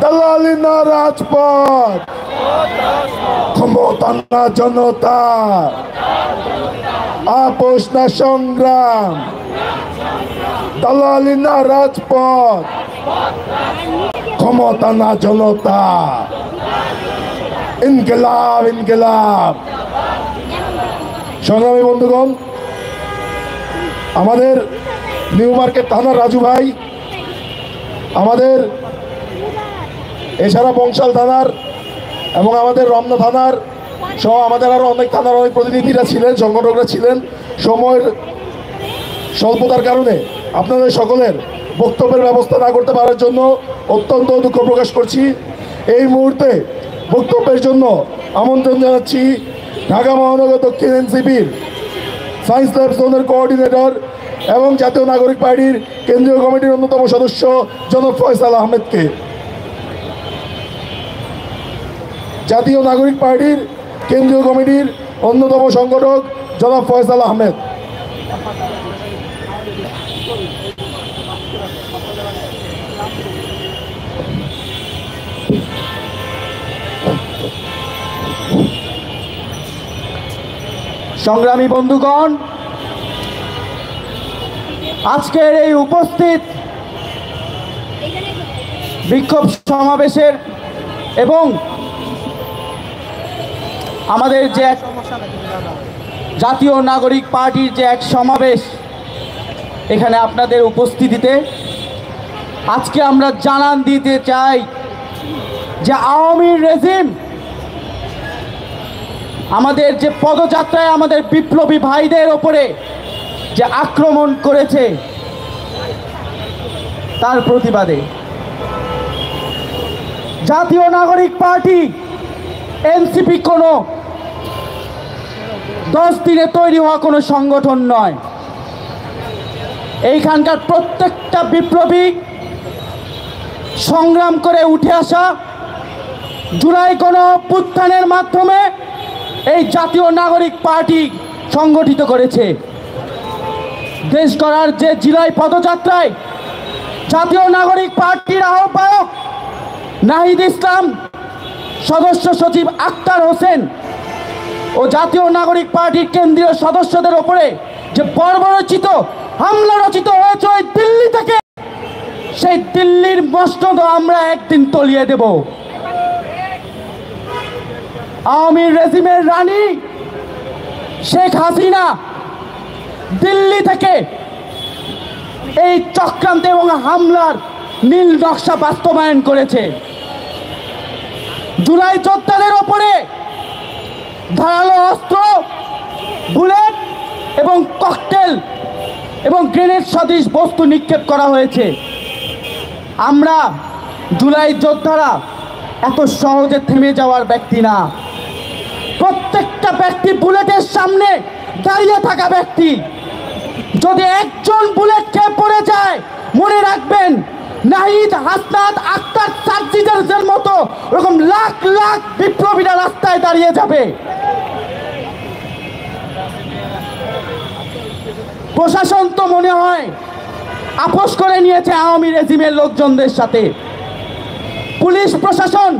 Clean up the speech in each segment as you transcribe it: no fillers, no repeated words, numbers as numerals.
দালালি না রাজপথ, ক্ষমতা না জনতা, আপোষ না সংগ্রাম, দালালি না রাজপথ, ক্ষমতা না জনতা, ইনকিলাব ইনকিলাব। সংগ্রামী বন্ধুগণ, আমাদের নিউ মার্কেট থানার রাজু ভাই, আমাদের এছাড়া বংশাল থানার এবং আমাদের রমনা থানার সহ আমাদের আরো অনেক থানার অনেক প্রতিনিধিরা ছিলেন, সংগঠকরা ছিলেন। সময়ের স্বল্পতার কারণে আপনাদের সকলের বক্তব্যের ব্যবস্থা না করতে পারার জন্য অত্যন্ত দুঃখ প্রকাশ করছি। এই মুহূর্তে বক্তব্যের জন্য আমন্ত্রণ জানাচ্ছি ঢাকা মহানগর দক্ষিণ এনসিপির সায়েন্স ল্যাব জোনের কোঅর্ডিনেটর এবং জাতীয় নাগরিক পার্টির কেন্দ্রীয় কমিটির অন্যতম সদস্য জনাব ফয়সাল আহমেদকে। জাতীয় নাগরিক পার্টির কেন্দ্রীয় কমিটির অন্যতম সংগঠক জনাব ফয়সাল আহমেদ। সংগ্রামী বন্ধুগণ, আজকের এই উপস্থিত বিক্ষোভ সমাবেশের এবং আমাদের যে এক জাতীয় নাগরিক পার্টির যে এক সমাবেশ, এখানে আপনাদের উপস্থিতিতে আজকে আমরা জানান দিতে চাই যে আওয়ামী রেজিম আমাদের যে পদযাত্রায় আমাদের বিপ্লবী ভাইদের ওপরে যে আক্রমণ করেছে তার প্রতিবাদে জাতীয় নাগরিক পার্টি এনসিপি কোনো 10 দিনে তৈরি হওয়া কোনো সংগঠন নয়। এইখানকার প্রত্যেকটা বিপ্লবী সংগ্রাম করে উঠে আসা জুলাই গণঅভ্যুত্থানের মাধ্যমে এই জাতীয় নাগরিক পার্টি সংগঠিত করেছে। দেশ গড়ার যে জুলাই পদযাত্রায় জাতীয় নাগরিক পার্টির আহ্বায়ক নাহিদ ইসলাম, সদস্য সচিব আক্তার হোসেন ও জাতীয় নাগরিক পার্টির কেন্দ্রীয় সদস্যদের ওপরে যে বর্বরচিত হামলা রচিত হয়েছে ওই দিল্লি থেকে, সেই দিল্লির মসনদ আমরা একদিন তলিয়ে দেব। আওয়ামী রেজিমের রানী শেখ হাসিনা দিল্লি থেকে এই চক্রান্ত এবং হামলার নীল নকশা বাস্তবায়ন করেছে। জুলাই যোদ্ধাদের ওপরে ধারালো অস্ত্র, বুলেট এবং ককটেল এবং গ্রেনেড সদৃশ বস্তু নিক্ষেপ করা হয়েছে। আমরা জুলাই যোদ্ধারা এত সহজে থেমে যাওয়ার ব্যক্তি না। প্রত্যেকটা ব্যক্তি বুলেটের সামনে দাঁড়িয়ে থাকা ব্যক্তি। যদি একজন বুলেট খেয়ে পড়ে যায়, মনে রাখবেন নাহিদ, হাসনাত, আক্তার, সাজ্জিদের মতো এরকম লাখ লাখ বিপ্লবীরা রাস্তায় দাঁড়িয়ে যাবে। প্রশাসন তো মনে হয় আপোষ করে নিয়েছে আওয়ামী রেজিমের লোকজনদের সাথে। পুলিশ প্রশাসন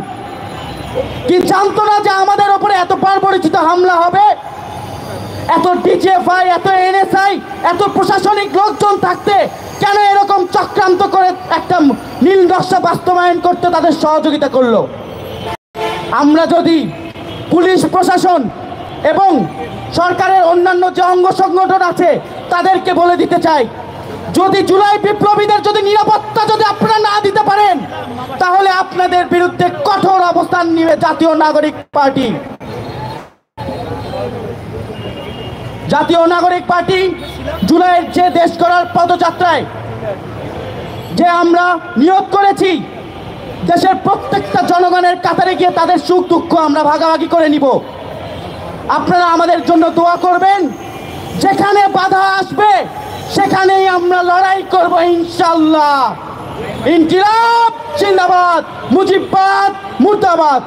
কি জানতো না যে আমাদের ওপরে এত বর্বরচিত হামলা হবে? এত ডিজিএফআই, এত এনএসআই, এত প্রশাসনিক লোকজন থাকতে কেন এরকম চক্রান্ত করে একটা নীল নকশা বাস্তবায়ন করতে তাদের সহযোগিতা করলো? আমরা যদি পুলিশ প্রশাসন এবং সরকারের অন্যান্য যে অঙ্গ সংগঠন আছে তাদেরকে বলে দিতে চাই, যদি জুলাই বিপ্লবীদের যদি নিরাপত্তা যদি আপনারা না দিতে পারেন, তাহলে আপনাদের বিরুদ্ধে কঠোর অবস্থান নিবে জাতীয় নাগরিক পার্টি। জাতীয় নাগরিক পার্টি জুলাইয়ের যে দেশ গড়ার পদযাত্রায় যে আমরা নিয়োগ করেছি, দেশের প্রত্যেকটা জনগণের কাতারে গিয়ে তাদের সুখ দুঃখ আমরা ভাগাভাগি করে নিব। আপনারা আমাদের জন্য দোয়া করবেন। যেখানে বাধা আসবে সেখানেই আমরা লড়াই করব ইনশাআল্লাহ। ইনকিলাব জিন্দাবাদ, মুজিববাদ মুর্দাবাদ।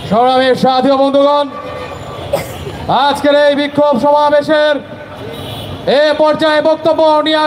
সংগ্রামের সাথী বন্ধুগণ, আজকের এই বিক্ষোভ সমাবেশের এ পর্যায়ে বক্তব্য নিয়ে